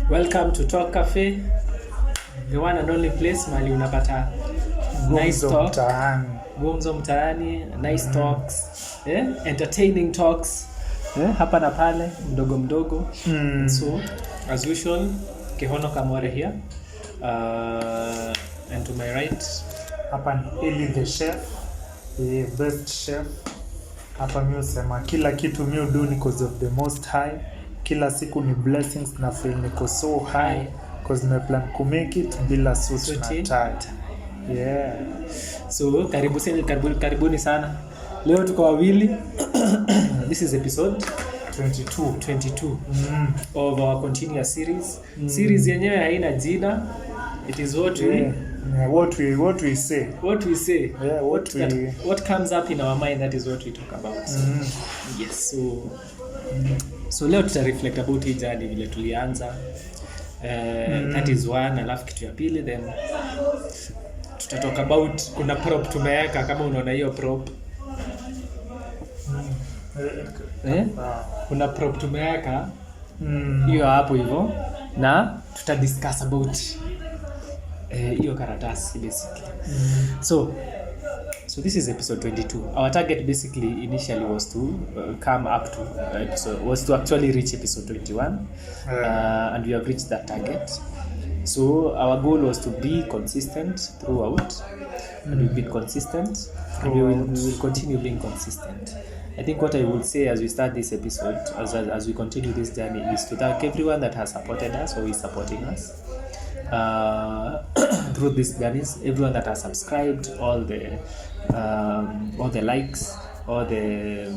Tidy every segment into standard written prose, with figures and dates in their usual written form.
Welcome to Talk Cafe, the one and only place mali unapata nice talk, gumzo mtaani, nice talks, entertaining talks, hapa na pale, mdogo. So, as usual, Kehono Kamore here, and to my right, hapa ni Eli the chef, the best chef. Hapa mimi usema kila kitu mimi do because of the most high. Kila siku ni blessings na feel niko so high because my plan to make it bila suit na tie. Yeah. So karibuni sana. Leo tuko wawili. This is episode 22 of our continuous series. Series yenyewe haina jina. It is what we say. Yeah, what comes up in our mind, that is what we talk about. Yes, so leo tuta reflect about hii journey vile tulianza. That is one, alafu kitu ya pili, then tuta talk about kuna prop tumeweka, kama unaona hiyo prop. Kuna prop tumeweka hiyo hapo hivyo, na tuta discuss about hiyo karatasi basically. So this is episode 22. Our target basically initially was to come up to was to actually reach episode 21, and we have reached that target. So our goal was to be consistent throughout, and we've been consistent, and we will continue being consistent. I think what I would say as we start this episode, as we continue this journey, is to thank everyone that has supported us or is supporting us through this journeys. Everyone that has subscribed, all the likes, all the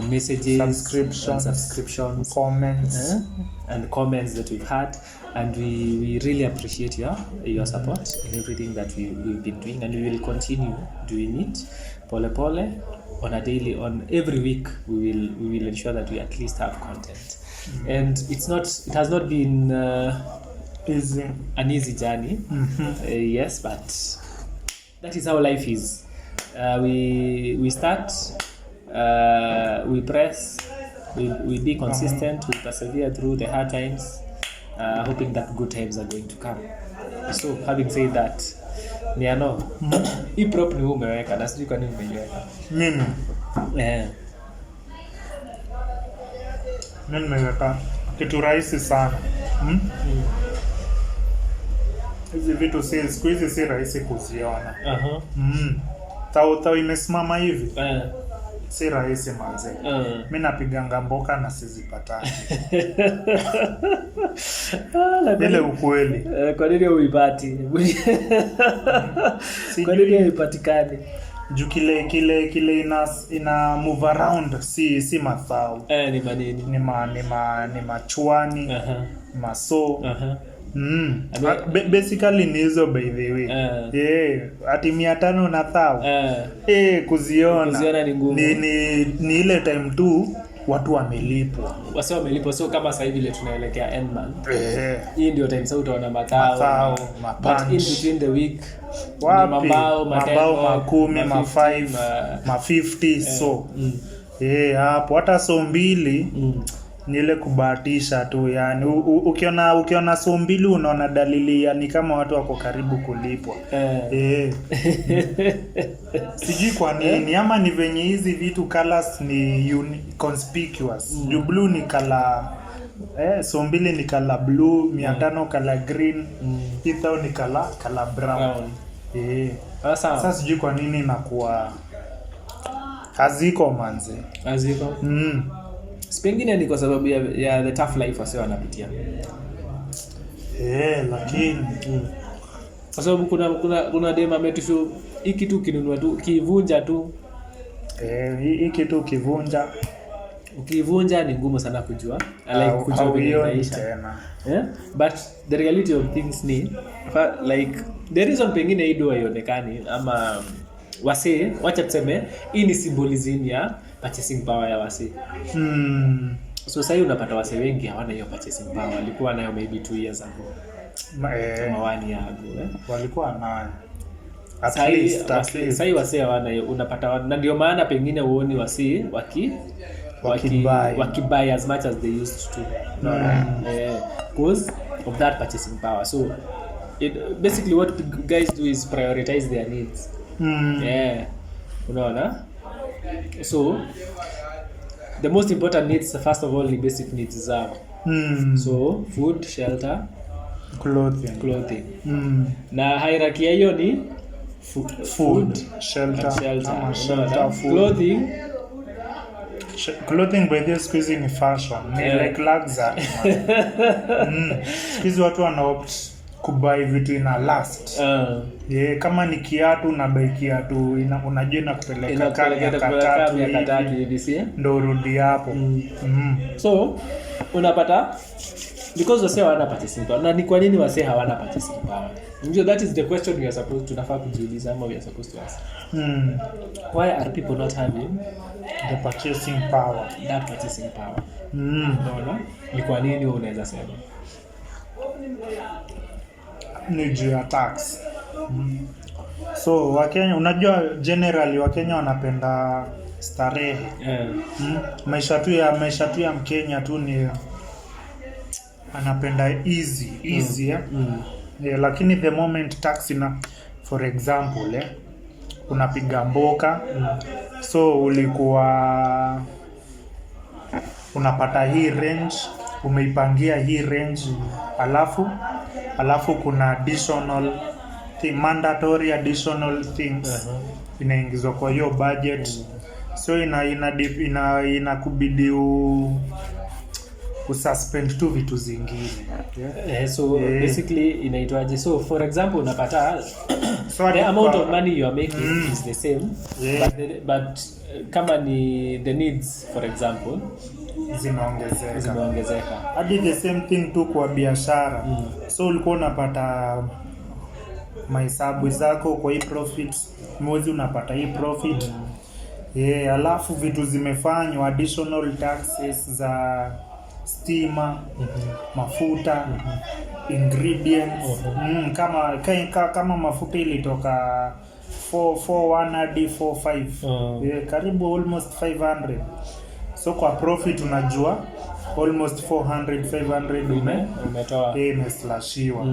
messages, subscriptions, comments, and comments that we've had, and we really appreciate your support in everything that we've been doing, and we will continue doing it pole on a daily, on every week. We will ensure that we at least have content. And it has not been an easy journey. Yes, but that is how life is. We start, we press, we be consistent, we persevere through the hard times, hoping that good times are going to come. So having said that, niano hii prop ni umeweka, na sijui kwa nini umeiweka. Mimi nimeweka kitu rahisi sana. Hizi vitu siku hizi si rahisi kuziona. Tao imesimama hivi. Si rahisi manze. Mimi napiganga mboka na sizipatani. Ile ukweli. Kwa nini uipati? Kwa nini haipatikani? Juu kile ina move around, si mathao. Ni manini? Ni machwani, maso. Basically ni hizo by the way. Ati 500 na thao. Kuziona ni ngumu. Ni ile time tu watu wamelipwa. So kama sasa hivi ile tunaelekea end month. Hii ndio time sasa utaona mathao, but in between the week mabao 10, 5, 50 so. Hapo hata so mbili ni ile kubahatisha tu, yani ukiona so mbili unaona dalili, yani kama watu wako karibu kulipwa. Sijui kwa nini, ama ni venye hizi vitu colors ni conspicuous. Blue ni color, so mbili ni color blue, 500 color green, 1000 ni color brown. Sasa sijui kwa nini inakuwa haziko manze. Pengine ni kwa sababu ya the tough life wase wanapitia. Lakini kwa sababu kuna dema ametushu hiki tu kinunua tu kivunja tu. Hiki tu ukivunja ni ngumu sana kujua. Kujua vile tena. But the reality of things ni like the reason pengine hii do haionekani, ama wase wacha tuseme hii ni symbolism ya purchasing power ya wase. So sasa unapata wase wengi hawana hiyo purchasing power. Walikuwa nayo maybe 2 years ago. Kama 1 year ago. Walikuwa nayo. At least. Sasa wase hawana, unapata, na ndio maana pengine uone wase wakibuy as much as they used to, because of that purchasing power. So basically what guys do is prioritize their needs. Unaona? So the most important needs, first of all, ni basic needs zao. So food, shelter, clothing. Na hierarchy hiyo ni food, shelter, food. Clothing by this squeeze ni fashion, like luxury. Squeeze watu wanaopt kubuy vitu ina last. Kama ni kiatu na buy kiatu unajua inakupeleka kama ya katatu hivi ndio urudi hapo. So unapata because wase hawana purchasing power. Na ni kwa nini wase hawana purchasing power? That is the question we are supposed to kujiuliza, ama we are supposed to ask. Why are people not having the purchasing power? That purchasing power. Unaona? Ni kwa nini unaweza sema? Ni juu ya tax. So Wakenya, unajua generally Wakenya wanapenda starehe. Maisha tu ya Mkenya tu ni anapenda easy. Lakini the moment tax for example unapiga mboka, so ulikuwa unapata hii range, umeipangia hii range, alafu kuna additional mandatory additional things inaingizwa kwa hiyo budget. So inakubidi ususpend tu vitu zingine. So basically inaitwaje? So for example unapata the amount of money you are making is the same, but kama ni the needs for example zinaongezeka. Hadi the same thing tu kwa biashara. So ulikuwa unapata mahesabu zako kwa hii profit, mwezi unapata hii profit. Alafu vitu zimefanywa additional taxes za stima, mafuta, ingredients. Kama mafuta ilitoka 441 hadi 45. Karibu almost 500. So kwa profit unajua almost 400-500 umetoa, imeslashiwa.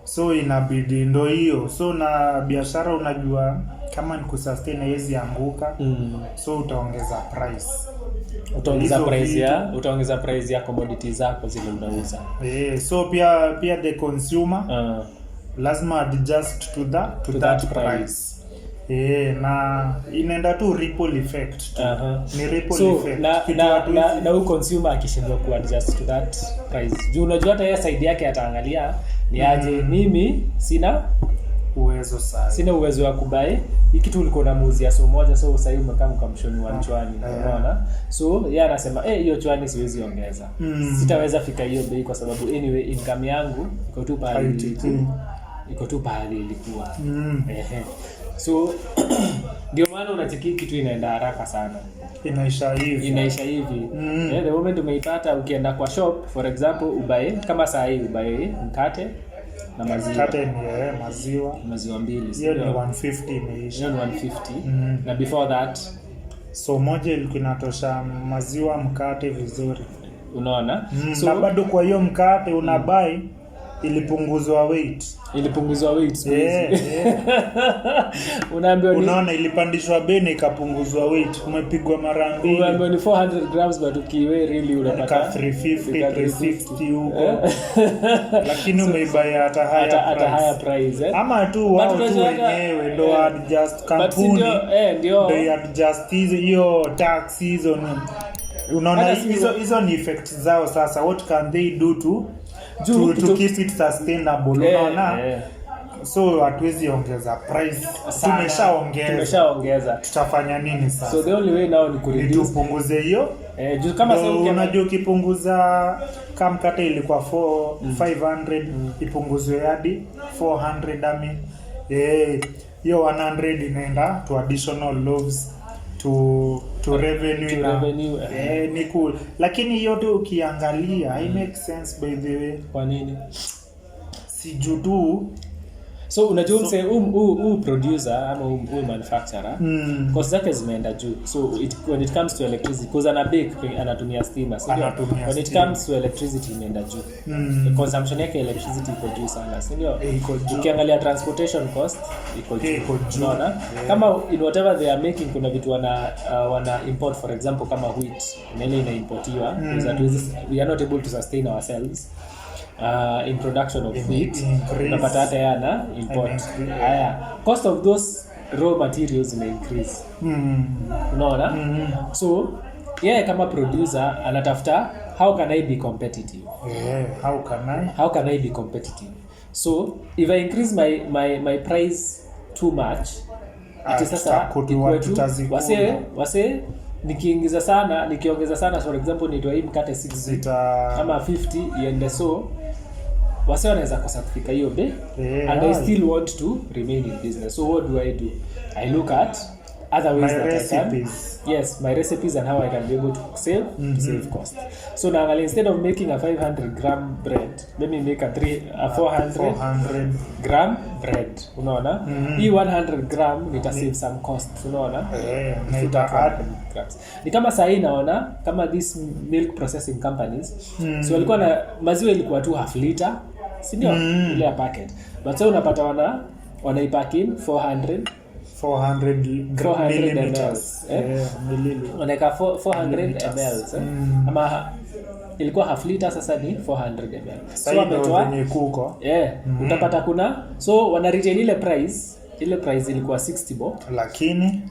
So inabidi ndo hiyo. So na biashara unajua kama ni kusustain hizi anguka, so utaongeza price. Utaongeza price ya commodities zako zile unauza. So pia the consumer lazima adjust to that price. Na inaenda tu ripple effect. Ni ripple effect. Na huyu consumer akishindwa ku adjust to that price, juu unajua hata yeye side yake ataangalia ni aje, mimi sina uwezo wa kubai hiki kitu ulikuwa unamuuzia so moja, so sasa hivi kama mkamshoni wa chwani, unaona? So yeye anasema hiyo chwani siwezi ongeza, sitaweza fika hiyo bei kwa sababu anyway income yangu iko tu pale ilikuwa. So ndio maana unacheki kitu inaenda haraka sana, inaisha hivi. The moment umeipata, ukienda kwa shop for example ubae kama saa hii ubae mkate na maziwa. Mkate ni maziwa 2, hiyo ni 150 imeisha. Hiyo 150. Na before that so moja ilikuwa inatosha maziwa mkate vizuri, unaona? So na bado kwa hiyo mkate unabai ilipunguzwa weight. Unaona ilipandishwa bei na ikapunguzwa weight, umepigwa mara mbili. Unaambiwa ni 400 grams but ukiwe really unapata 350 huko. Lakini umeibaya hata higher price. Ama tu wao tu wenyewe ndo adjust kampuni. Ndio adjust hiyo tax hizo. Unaona hizo ni effects zao sasa. What can they do to keep it sustainable? Unaona? So hatuwezi ongeza price. Tumeshaongeza. Tutafanya nini sasa? So the only way now ni kureduce. Tupunguze hiyo. Kama sasa unajua ukipunguza kama mkate ilikuwa 500 ipunguzwe hadi 400 hiyo 100 inaenda to additional loaves to revenue. Ni cool. Lakini yote ukiangalia I make sense by the way. Kwa nini? Si judu So unajua mse huu producer ama huu manufacturer cost zake zimeenda juu. So when it comes to electricity, because ana bake anatumia stima. So when it comes to electricity imeenda juu. The consumption yake electricity iko juu sana, si ndio? Ukiangalia transportation cost iko juu. Unaona? Kama in whatever they are making kuna vitu wana import, for example kama wheat, ile inaimportiwa because we are not able to sustain ourselves. In production of wheat unapata hata yana import. Haya, cost of those raw materials may increase. Unaona? So kama producer anatafuta how can I be competitive? How can I be competitive? So if I increase my price too much, it is sasa wase nikiongeza sana, for example nitoa hii mkate 60 kama 50 iende, so wase wanaweza kosa kufika hiyo bei, and I still want to remain in business. So what do? I look at other ways that I can. Yes, my recipes and how I can be able to save cost. So now instead of making a 500 gram bread, let me make a 400 gram bread. Unaona? Hii 100 gram nita save some cost. Unaona? Grams. Ni kama sahi naona kama these milk processing companies, so walikuwa na maziwa ilikuwa tu half liter, si ndio? Ile ya packet. But so unapata wanaipack in 400 milliliters. Wanaweka 400 ml. Ama ilikuwa half liter, sasa ni 400 ml. So wametoa kuko. Utapata kuna, so wana retain ile price ilikuwa 60 bob,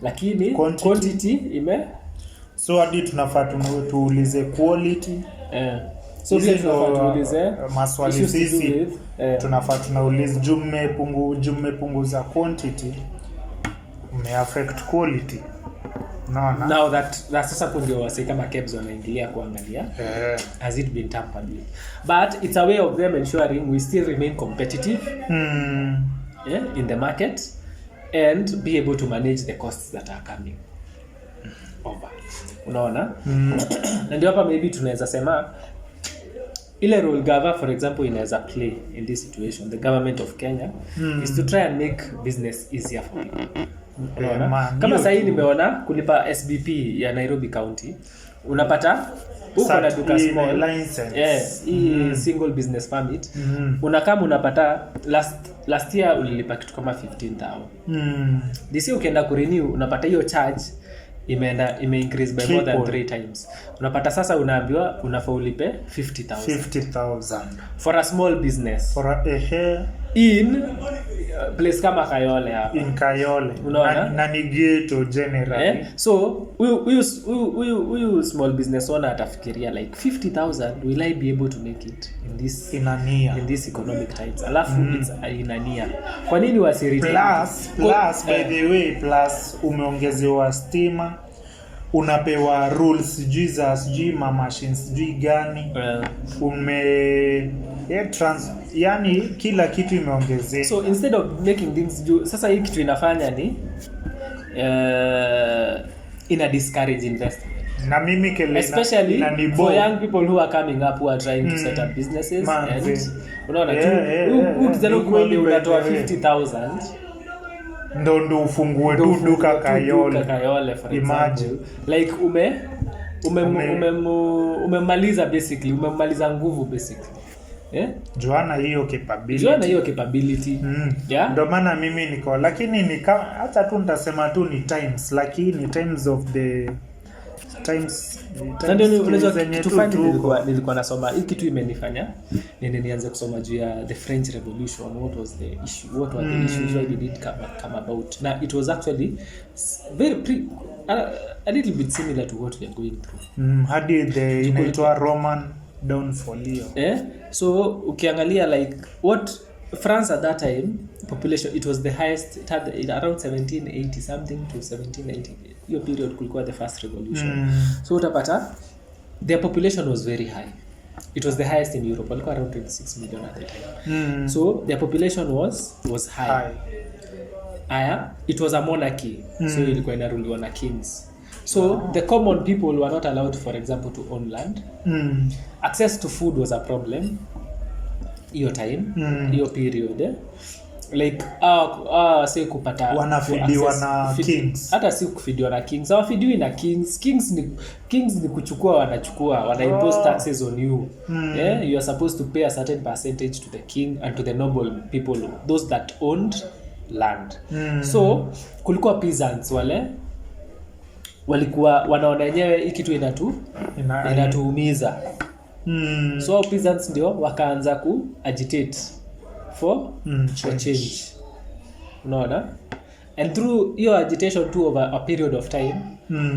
lakini quantity so hadi tunafaa tuulize quality. So pia tunafaa tuulize maswali sisi, tunafaa tunaulize jumepunguza quantity, affect quality. Now that sasa ndio wase kama Kebs wanaingilia kuangalia has it been tampered with, but it's a way of them ensuring we still remain competitive in the market and be able to manage the costs that are coming over. Unaona? Na ndio hapa maybe tunaweza sema ile role gava, for example, inaweza play in this situation, the government of Kenya is to try and make business easier for people. Kama sasa hii nimeona kulipa SBP ya Nairobi County, unapata uko na duka small license, single business permit, unapata last year ulilipa kitu kama 15,000. This year ukienda kurenew unapata hiyo charge ime increase by more than 3 times. Unapata sasa unaambiwa unafaa ulipe 50,000 for a small business, for in place kama Kayole hapa. In Kayole. Na ni ghetto generally. So we small business owner atafikiria like 50,000, will I be able to make it in this economic times? Alafu it's inania. Kwa nini wasiriti? Plus by the way, plus umeongezewa stima, unapewa rules sijui machines sijui gani, yani kila kitu imeongezeka. So instead of making things sasa hii kitu inafanya ni ina discourage investment. Na mimi especially for young people who are coming up, who are trying to set up businesses, and unaona ukizalo kweli unatoa 50,000 ndo ufungue duka Kayole, for example. Like umemaliza basically, umemaliza nguvu basically. Joana hiyo capability. Ndio maana mimi niko, lakini hata tu nitasema tu ni times, lakini times of the ndio unaweza kitu fani. Nilikuwa nasoma hii kitu imenifanya nianze kusoma juu ya the French Revolution. What was the issue, what were the issues, why did it come about? Now it was actually very a little bit similar to what we are going through. Hadi the inaitwa Roman downfall hiyo. So ukiangalia like what France at that time population, it was the highest, it had around 1780 something to 1790. Hiyo period kulikuwa the first revolution. So utapata their population was very high. It was the highest in Europe, walikuwa around 26 million at the time. So their population was high. It was a monarchy. So ilikuwa inaruliwa na kings. So the common people were not allowed, for example, to own land. Access to food was a problem hiyo time, hiyo period. like say kupata wanafidiwa na kings. Hata si kufidiwa na kings, hawafidiwi na kings. Kings ni kuchukua, wana impose taxes on you. You are supposed to pay a certain percentage to the king and to the noble people, those that owned land. So kulikuwa peasants walikuwa wanaona yenyewe hii kitu inatuumiza. So peasants ndio wakaanza ku agitate for change. Unaona? And through your agitation too over a period of time,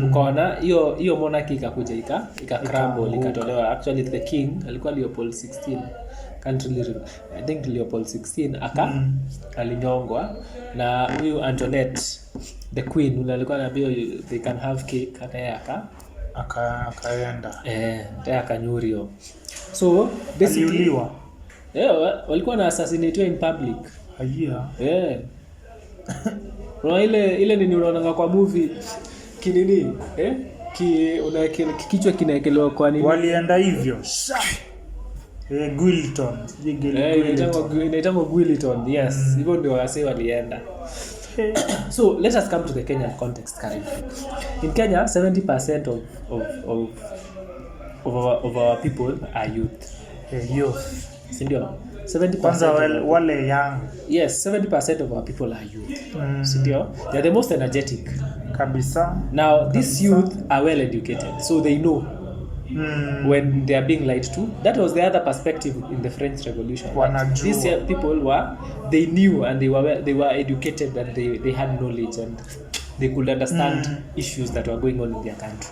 ukaona hiyo monarchy ikakuja ika crumble, ikatolewa. Actually the king alikuwa Leopold 16. Can't really remember. I think Leopold 16 alinyongwa, na huyu Antoinette the queen alikuwa anaambia they can have cake, hata yeye akaenda akanyurio. So basically walikuwa na assassinate in public. Kuna ile nini unaona kwa movie kinini kichwa kinaekelewa kwa nini walienda hivyo Guilton inaitwa Guilton. Yes, hivyo ndio wase walienda. So let us come to the Kenyan context currently. In Kenya 70% of our people are youth. Sindio? 70% wale young. Yes, 70% of our people are youth. Sindio? They are the most energetic. Kabisa. Now these youth are well educated, so they know when they are being lied to. That was the other perspective in the French Revolution. These people they knew, and they were educated, and they had knowledge, and they could understand issues that were going on in their country.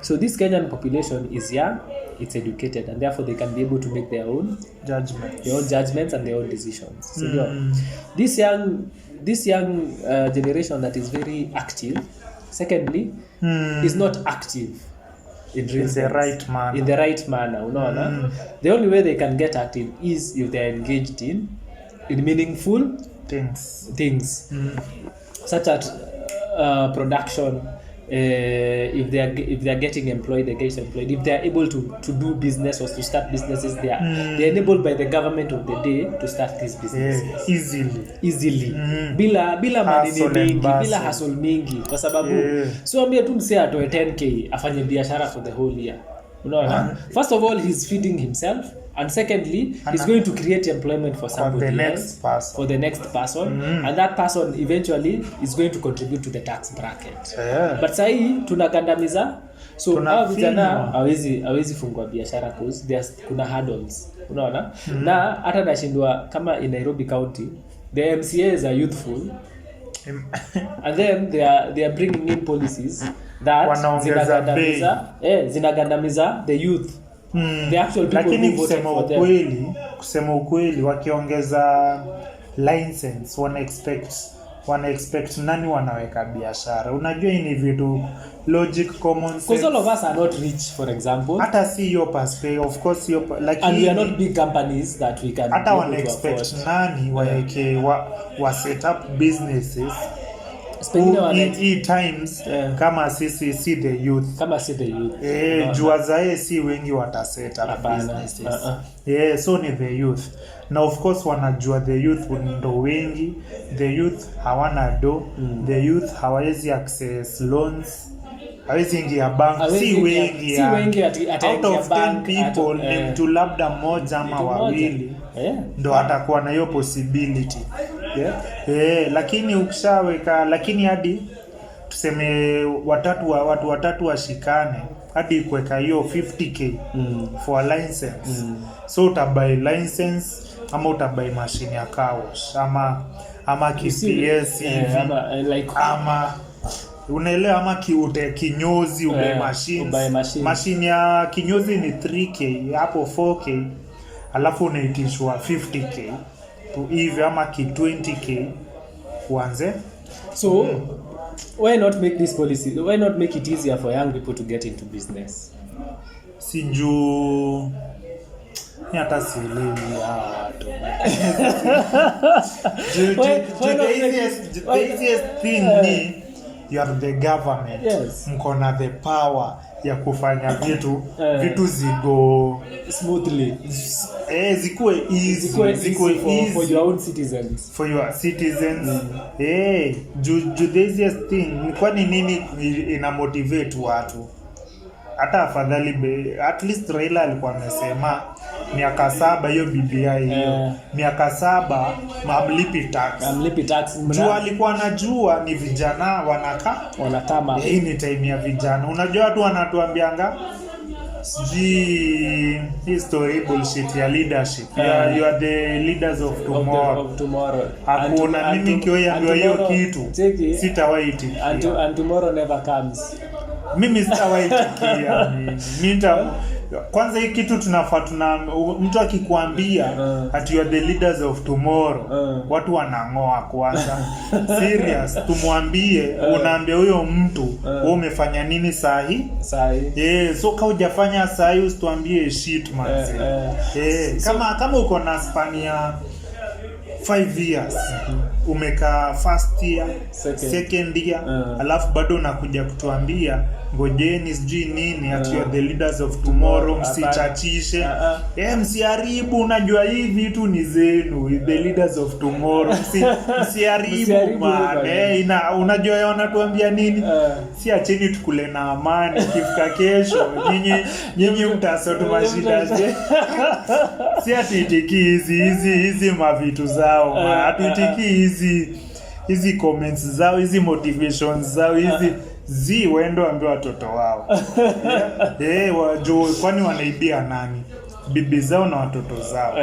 So this Kenyan population is young, it's educated, and therefore they can be able to make their own judgments and their own decisions. So this young generation that is very active, secondly, is not active in the right manner. Unaona? The only way they can get active is if they are engaged in meaningful things such as production. If they are getting employed, they get employed. If they are able to do business or to start businesses, they are enabled by the government of the day to start these businesses easily bila manini mingi, bila hustle mingi, kwa sababu so ambia tu msee atoe 10k afanye biashara for the whole year. Unaona? First of all, he's feeding himself, and secondly, he's going to create employment for somebody else, for the next person, and that person eventually is going to contribute to the tax bracket. But sahi tunagandamiza, so hao vijana hawezi fungua biashara cause kuna hurdles. Unaona? Na hata nashindwa kama in Nairobi County the MCAs are youthful and then they are bringing in policies that zinagandamiza the youth. The actual people lakini who voted for them. Kusema ukweli wakiongeza license wana expect nani wanaweka biashara. Unajua ni vitu logic, common sense. Because all of us are not rich, for example. Hata si your perspective, of course like, and we are not big companies that we can hata wana expect nani waeke wa set up businesses times kama sisi see the youth jua zae si wengi wata set up businesses. So ni the youth, na of course wanajua the youth ndo wengi, the youth hawana do, the youth hawezi access loans, hawezi ingia bank, si wengi out of 10 people ni mtu labda mmoja ama wawili ndo atakuwa na hiyo possibility. Lakini ukishaweka, lakini hadi tuseme watu watatu washikane hadi kuweka hiyo 50k for a license. So utabuy license ama utabuy machine ya kawash ama KPS hivi ama unaelewa, ama kinyozi ubuy machine ya kinyozi ni 3k hapo 4k, alafu unaitishwa 50k hivi ama 20k kuanze. So why not make this policy, why not make it easier for young people to get into business? Sinju hata sielewi watu. The easiest thing ni you are the government. Yes. Mko na the power ya kufanya vitu zigo smoothly, zikuwe easy, for your own citizens, the easiest thing kwani nini ina motivate watu. Hata afadhali at least Raila alikuwa amesema miaka 7 hiyo BBI hiyo miaka 7 mamlipi tax. Juu alikuwa anajua ni vijana wanakama hii ni time ya vijana. Unajua watu wanatuambianga history bullshit ya leadership. You are the leaders of tomorrow. Hakuna mimi kiambiwa hiyo kitu sitawaiti. And tomorrow never comes. Mimi sitawaitikia kwanza hii kitu tunafaa mtu akikwambia that you are the leaders of tomorrow watu wanangoa kwanza. Serious, tumwambie unaambia huyo mtu wewe umefanya nini sahi. So kama hujafanya sahi usituambie shit man. Kama uko na span ya 5 years umekaa first year second year alafu bado unakuja kutuambia ngojeni sijui nini at you are the leaders of tomorrow, msichachishe msiharibu. Unajua hii vitu ni zenu, the leaders of tomorrow, msiharibu man. Unajua wanatuambia nini? Si acheni tukule na amani, kifika kesho nyinyi mtasotu mashida. Si atitiki hizi mavitu zao, atitiki hizi comments zao, hizi motivations zao, hizi wendo ambao watoto wao wajue kwani wanaibia nani bibi zao na watoto zao.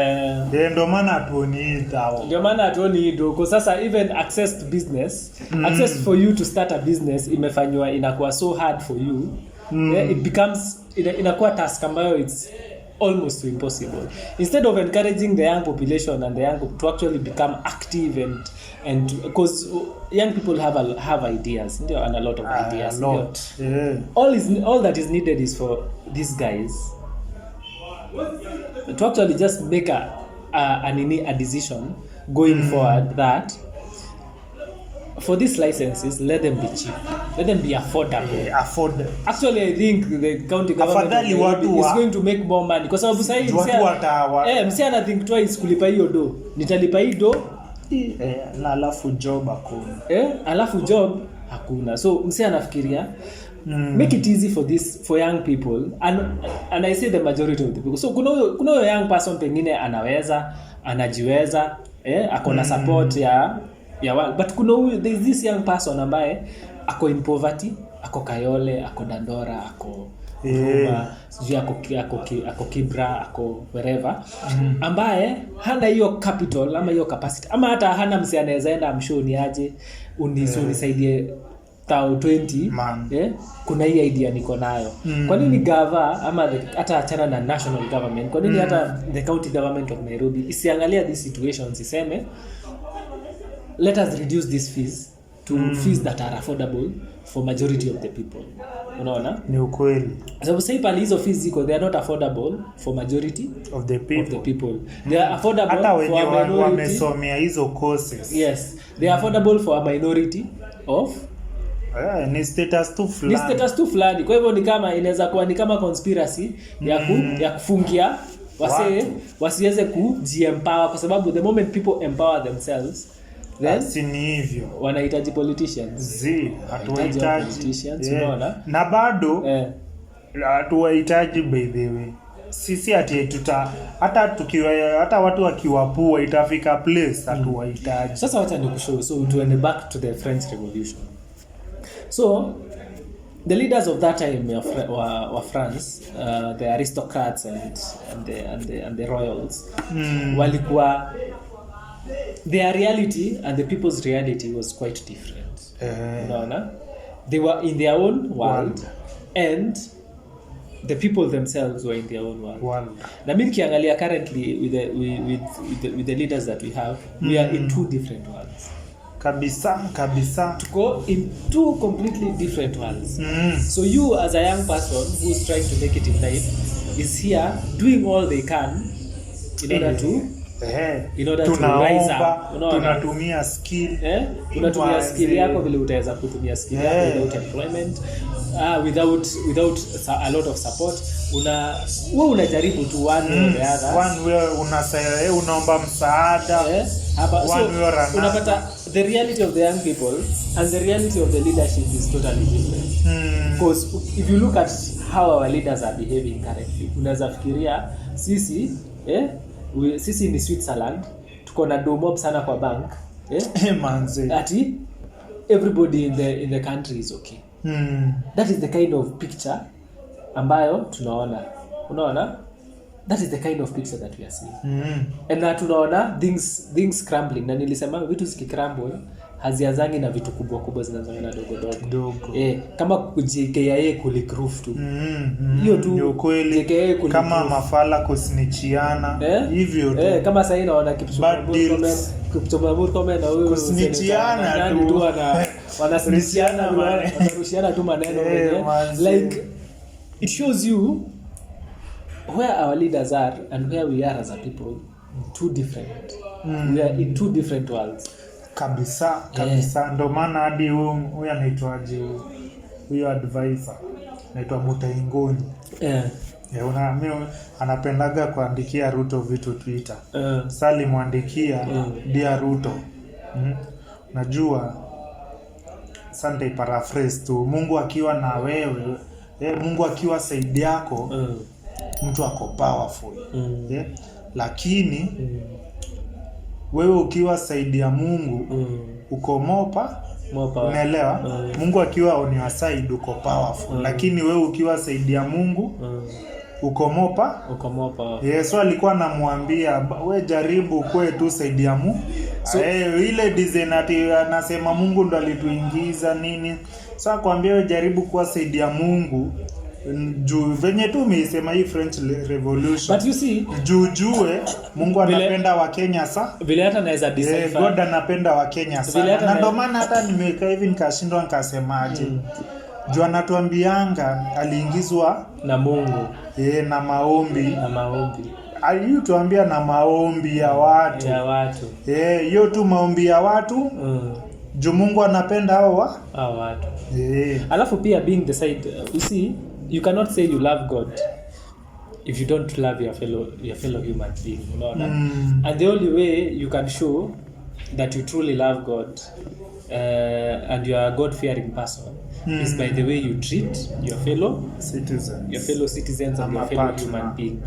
Ndio maana hatuoni hilo. Kwa sasa even access to business, access for you to start a business imefanywa inakuwa so hard for you. It becomes inakuwa task ambayo it's almost impossible. Instead of encouraging the young population and the young to actually become active and because young people have ideas and a lot of ideas. All that is needed is for these guys to actually just make a decision going forward that for these licenses, let them be cheap, let them be affordable. Actually, I think the county government is going to make more money because sababu sasa msi ana think twice kulipa hiyo do. Nitalipa hii do na alafu job hakuna. Alafu job hakuna. So msi anafikiria make it easy for young people and I say the majority of the people. So kuna young person pengine anajiweza akona support ya but there is this young person ambaye ako in poverty, ako Kayole, ako Dandora, ako sijui ako Kibra, ako wherever ambaye hana hiyo capital ama hiyo capacity ama hata hana msi anaweza enda amshoni aje unisaidie 20 kuna hii idea niko nayo. Kwa nini gava ama hata achana na national government, kwa nini hata the county government of Nairobi isiangalia these situations iseme let us reduce these fees to fees that are affordable for majority of the people. Unaona? Ni ukweli. So say pale hizo fees ziko, they are not affordable for majority of the people. They are affordable hata for a minority. Wamesomea hizo courses. Yes, they are affordable for a minority of ni status tu fulani. Kwa hivyo ni kama inaweza kuwa ni kama conspiracy ya kufungia wasiweze kujiempower kwa sababu the moment people empower themselves then hivyo wanahitaji politicians. Hatuhitaji politicians, unaona? Na bado hatuhitaji by the way. Sisi ati hata watu wakiwapua itafika place hatuhitaji. Sasa wacha nikushow. So tuende back to the French Revolution. So the leaders of that time were France, the aristocrats and the royals. Walikuwa their reality and the people's reality was quite different. Unaona? They were in their own world and the people themselves were in their own world. Na mimi kiangalia currently with the leaders that we have, we are in two different worlds. Kabisa. To go in two completely different worlds. So you as a young person who's trying to make it in life is here doing all they can in order to in order to rise up. Tunatumia skill. Unatumia skill yako vile utaweza kutumia skill yako without employment, without a lot of support. Wewe unajaribu tu one way or the other. One way unaomba msaada. Hapa so unapata the reality of the young people and the reality of the leadership is totally different. Because if you look at how our leaders are behaving currently, unaweza fikiria sisi ni Switzerland, tuko na domob sana kwa bank, manze, ati everybody in the country is okay. That is the kind of picture ambayo tunaona. Unaona? That is the kind of picture that we are seeing. And tunaona things crumbling. Na nilisema vitu zikicrumble hazianzangi na vitu kubwa kubwa, zinaanza na dogo. Kama JKIA kulikroof tu. Hiyo tu ndio kweli. Kama mafala kusnichiana hivyo tu. Kama sasa naona Kipchumba Murkomen na huyo kusnichiana tu wanasnichiana wanarushiana tu maneno like it shows you where our leaders are and where we are as a people. Two different. We are in two different worlds. Kabisa. Ndio maana hadi huyu anaitwaje huyo advisor anaitwa Mutaingoni. Anapendaga kuandikia Ruto vitu Twitter. Sali muandikia Dear Ruto. Najua Sunday paraphrase tu, Mungu akiwa na wewe, Mungu akiwa side yako, mtu ako powerful. Lakini wewe ukiwa side ya Mungu uko mopa. Unaelewa? Mungu akiwa on your side uko powerful. Lakini wewe ukiwa side ya Mungu uko mopa. So alikuwa anamwambia wewe jaribu kwe tu side ya Mungu. Ile design ati anasema Mungu ndo alituingiza nini. So akwambia wewe jaribu kuwa side ya Mungu. Venye tu umesema hii French Revolution. But you see, jujue Mungu anapenda wa Kenya vile hata naweza decipher. God anapenda wa Kenya sana. Na ndio maana hata nimekaa hivi nikashindwa nikasemaje. Juu anatuambianga aliingizwa na Mungu. Na maombi. Alituambia na maombi ya watu. Hiyo tu maombi ya watu. Juu Mungu anapenda hao watu. Alafu pia being the side, you see, you cannot say you love God if you don't love your fellow human being, unaona? And the only way you can show that you truly love God and you are a God-fearing person is by the way you treat your fellow citizens and your fellow human being.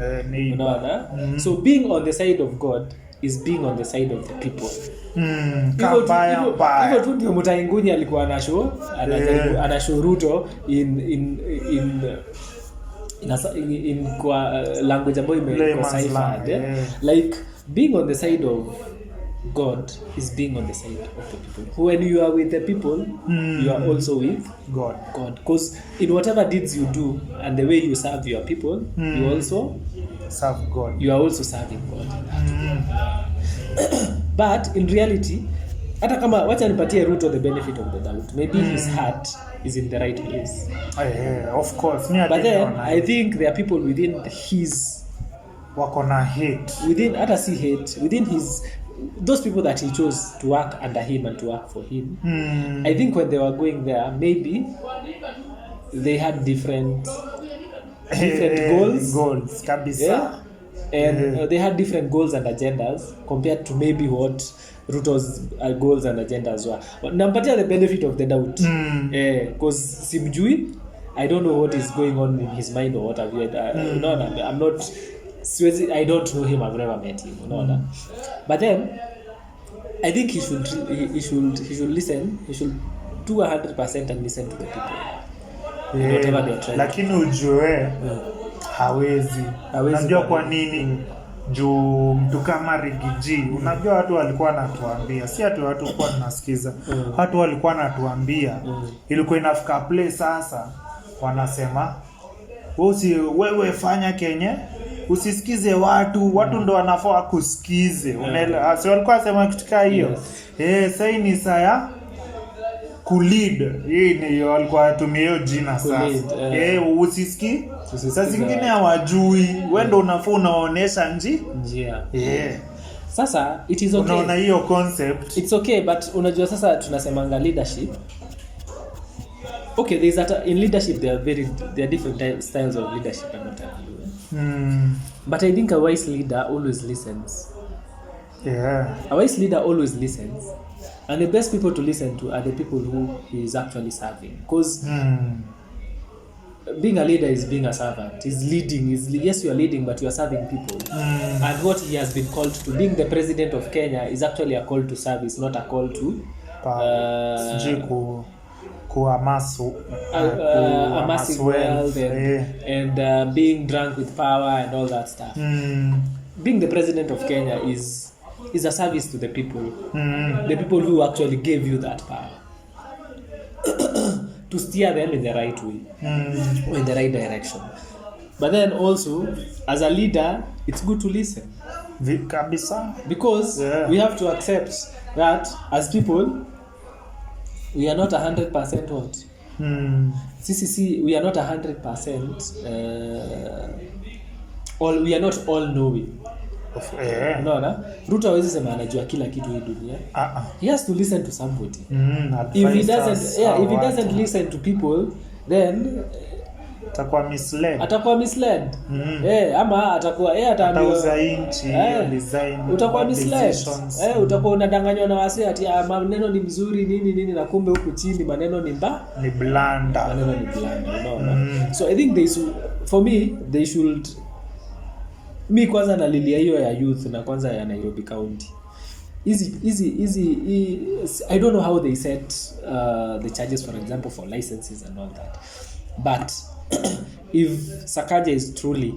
Unaona? So being on the side of God is being on the side of the people. Hivyo tu ndio Mutainguni alikuwa anashow Ruto in kwa language ambayo imeciphered. Like being on the side of God is being on the side of the people. When you are with the people, you are also with God. Because in whatever deeds you do and the way you serve your people, you also serve God. You are also serving God. But in reality, hata kama wacha nipatie Ruto the benefit of the doubt, maybe his heart is in the right place. Of course. But then I think there are people within his wakona hate. Within his those people that he chose to work under him and to work for him. I think when they were going there, maybe they had different goals. Kabisa. And they had different goals and agendas compared to maybe what Ruto's goals and agendas were. Nampatia the benefit of the doubt. Because simjui, I don't know what is going on in his mind or what have you. I'm not. I don't know him. I've never met him. But then, I think he should listen. He should do 100% and listen to the people. Whatever they are trying. Lakini ujue hawezi. Unajua kwa nini? Juu mtu kama Rigiji, unajua watu walikuwa wanatuambia, si watu walikuwa tunasikiza. Watu walikuwa wanatuambia ilikuwa inafika play sasa wanasema wewe fanya Kenya, usisikize watu ndo wanafaa kusikize. Unaelewa? So walikuwa wanasema kitu kama hiyo. Sasa ni saya kulead. Hii ni walikuwa tumio jina sasa. Usisiki. Sasa zingine hawajui. Wewe ndo unafaa unaonesha njia. Sasa it is okay. Unaona hiyo concept. It's okay, but unajua sasa tunasemanga leadership. Okay, in leadership there are different styles of leadership and what have you. But I think a wise leader always listens. Yeah. A wise leader always listens. And the best people to listen to are the people who he is actually serving. Because being a leader is being a servant. He's leading. Yes, you are leading, but you are serving people. And what he has been called to, being the president of Kenya, is actually a call to service, not a call to amassing wealth and being drunk with power and all that stuff. Being the president of Kenya is a service to the people. The people who actually gave you that power. To steer them in the right way, or in the right direction. But then also, as a leader, it's good to listen. Because we have to accept that as people, we are not 100% what? We are not 100% we are not all knowing. Unaona? Ruto hawezi sema anajua kila kitu hii dunia. He has to listen to somebody. If he doesn't listen to people, then atakuwa misled. Ama atakuwa atauza inchi, design. Utakuwa misled. Utakuwa unadanganywa na wase ati maneno ni mzuri nini na kumbe huku chini maneno ni blanda. Maneno ni blanda, unaona? So I think they should mi kwanza nalilia hiyo ya youth na kwanza ya Nairobi County. I don't know how they set the charges, for example, for licenses and all that. But if Sakaja is truly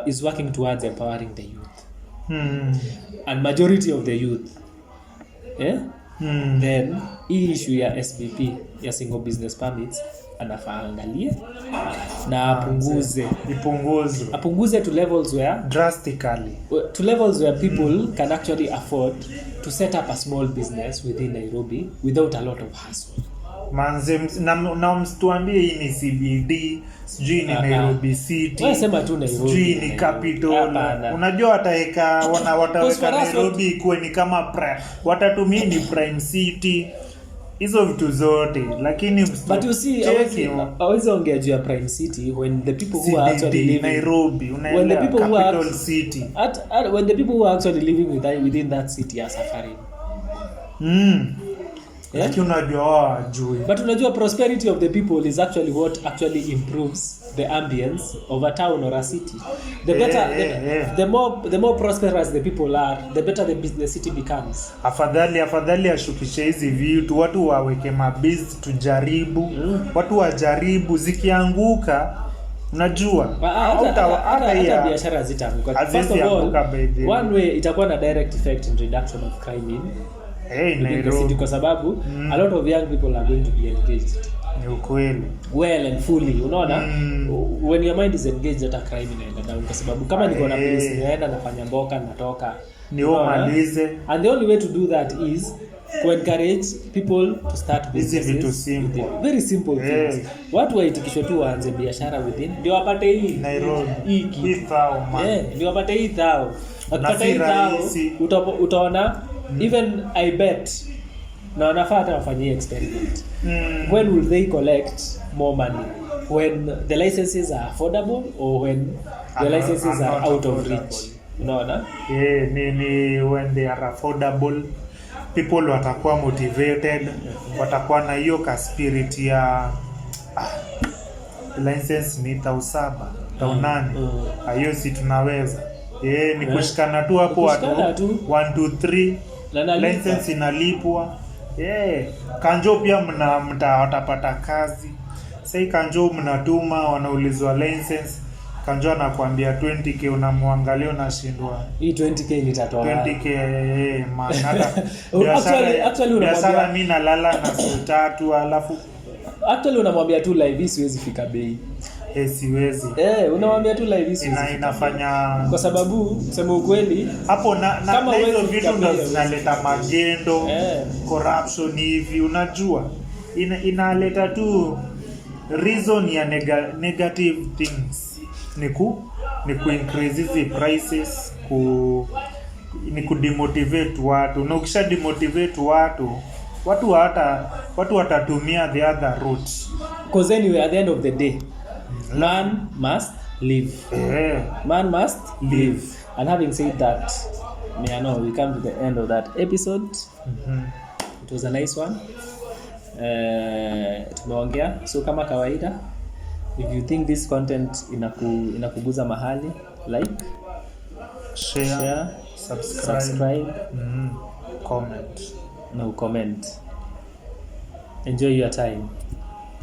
is working towards empowering the youth, and majority of the youth, then hii issue ya SBP, ya single business permits, anafaa angalie na apunguze to levels where drastically, to levels where people can actually afford to set up a small business within Nairobi without a lot of hassle. Manze na mstuambie hii ni CBD, sijui ni Nairobi City. Wewe sema tu Nairobi. Sijui ni capital. Unajua wataweka Nairobi ikuwe ni kama watatumia ni prime city. Hizo vitu zote, lakini but you see, always ongea juu ya prime city when the people who are actually living Nairobi, when the people who are city, when the people who are actually living within that city are suffering. Lakini unajua hawajui. But unajua prosperity of the people is actually what actually improves the ambience of a town or a city. The better the more prosperous the people are, the better the city becomes. Afadhali ashukishe hizi vitu, watu waweke mabiz tujaribu. Watu wajaribu, zikianguka unajua hata biashara zitaanguka. First of all, one way itakuwa na direct effect in reduction of crime in Nairobi, kwa sababu a lot of young people are going to be engaged. Ni ukweli. Well and fully, unaona? When your mind is engaged, hata crime inaenda down, kwa sababu kama niko na police naenda nafanya mboka natoka ni umalize. And the only way to do that is to encourage people to start businesses. Very simple things. Watu waitikishwe tu waanze biashara within ndio wapate hii Nairobi hii thao man. Ndio wapate hii thao. Wakipata hii thao utaona even I bet na wanafaa hata wafanyie experiment. When will they collect more money? When the licenses are affordable or when the licenses are out of reach? Unaona? Ni when they are affordable, people watakuwa motivated, watakuwa na hiyo ka spirit ya license ni 7,000, 8,000. Hiyo si tunaweza. Ni kushikana tu hapo watu 1 2 3 license inalipwa. Kanjo pia watapata kazi. Sasa kanjo mnatuma wanaulizwa license, kanjo anakuambia 20k, unamwangalia unashindwa. Hii 20k nitatoa. 20k maana biashara mimi nalala na siku 3 alafu actually unamwambia tu live hii siwezi fika bei. Siwezi. Unamwambia tu live hizi inafanya kwa sababu sema ukweli hapo na hizo vitu ndo zinaleta magendo, corruption hivi, unajua inaleta tu reason ya negative things. ni ku increase hizi prices, ni ku demotivate watu, na ukisha demotivate watu watatumia the other route, because anyway at the end of the day man must live. Man must live. And having said that, I know we come to the end of that episode. It was a nice one. Tumeongea, so kama kawaida, if you think this content inakuguza mahali, like, share, subscribe, comment. Comment. Enjoy your time.